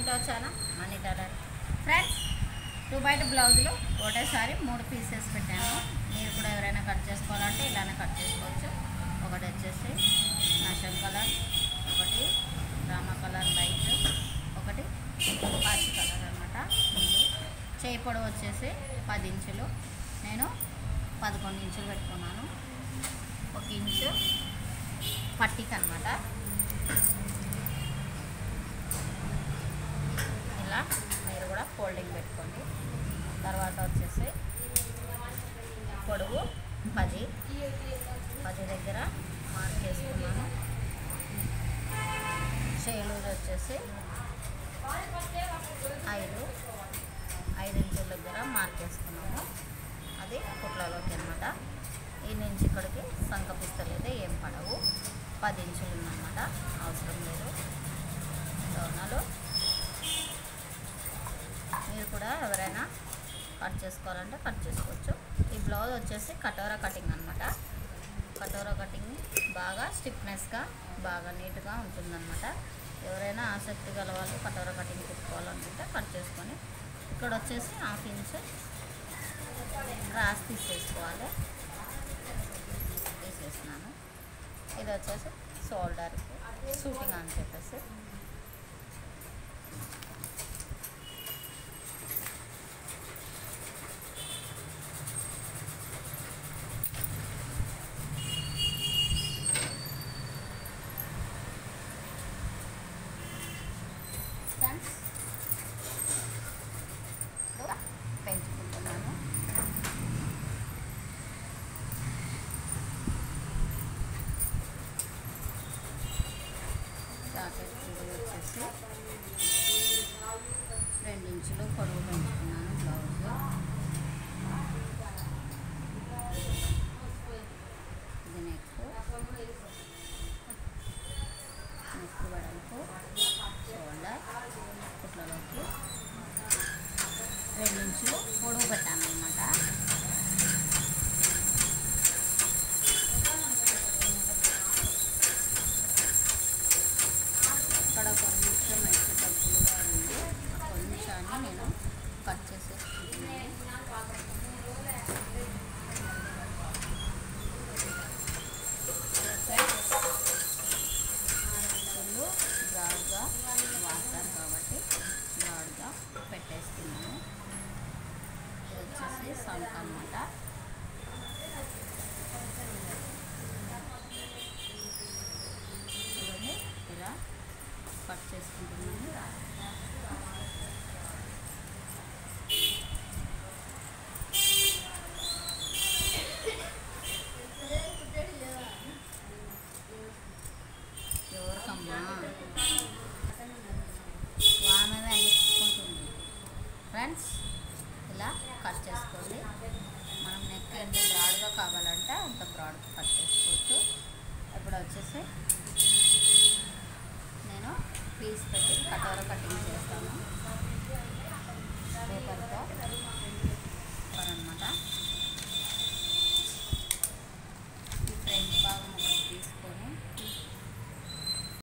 To our channel Money Tailor. Friends, 2 బయట బ్లౌజులు ఒకటేసారి 3 పీసెస్ పెట్టాను. మీరు కూడా ఎవరైనా కట్ చేసుకోవాలంటే ఇలానే కట్ చేసుకోవచ్చు. ఒకటి వచ్చేసి నషన్ కలర్, ఒకటి రామా కలర్ లైట్, ఒకటి పాచి కలర్ అనమాట. ముందు చేయి పొడవు వచ్చేసి 10 ఇంచులు, నేను 11 ఇంచులు పెట్టుకున్నాను. 1 ఇంచు పట్టికి అనమాట. ఇలా మీరు కూడా ఫోల్డింగ్ పెట్టుకోండి. తర్వాత వచ్చేసి పొడవు 10 దగ్గర మార్క్ చేసుకున్నాను. చేయి వచ్చేసి 5 ఇంచుల దగ్గర మార్క్ చేసుకున్నాము. అది కుట్లలోకి అనమాట. ఈ నుంచి ఇక్కడికి సంకపిస్తలేదు, ఏం పడవు. 10 ఇంచులు ఉందన్నమాట, అవసరం లేదు. దోనాలు మీరు కూడా ఎవరైనా కట్ చేసుకోవాలంటే కట్ చేసుకోవచ్చు. ఈ బ్లౌజ్ వచ్చేసి కటోరా కటింగ్ అనమాట. కటోరా కటింగ్ బాగా స్టిఫ్నెస్గా బాగా నీట్గా ఉంటుందన్నమాట. ఎవరైనా ఆసక్తి గల వాళ్ళు కటోరా కటింగ్ కుట్టుకోవాలనుకుంటే కట్ చేసుకొని ఇక్కడ వచ్చేసి 1/2 ఇంచు క్రాస్ తీసేసుకోవాలి. తీసేసినాను. ఇది వచ్చేసి షోల్డర్ షూటింగ్ అని చెప్పేసి పెంచుకుంటున్నాను. జాకెట్ వచ్చేసి 2 ఇంచులు పొడవు పెంచుకున్నాను. బ్లౌజ్ ఇది నెక్ వెడల్పు, షోల్డర్ కుట్లలోకి 2 ఇంచులు పొడవు పెట్టాను అనమాట. ఇక్కడ కొంచెం ఎక్స్ట్రా ఉంది, కొంచెాన్ని నేను కట్ చేసేసుకుంటున్నాను. బ్రాడ్గా వాడతాను కాబట్టి బ్రాడ్గా పెట్టేస్తున్నాను. ఇది వచ్చేసి సంక అనమాట. చూడండి, ఇలా కట్ చేసుకుంటున్నాను. ఎవరికమ్మా వానది అనిపించుకుంటుంది. ఫ్రెండ్స్, ఇలా కట్ చేసుకోండి. మనం నెక్ ఎంత బ్రాడ్గా కావాలంటే అంత బ్రాడ్గా కట్ చేసుకోవచ్చు. ఇప్పుడు వచ్చేసి నేను పీస్ పెట్టి కటోరా కటింగ్ చేస్తాను.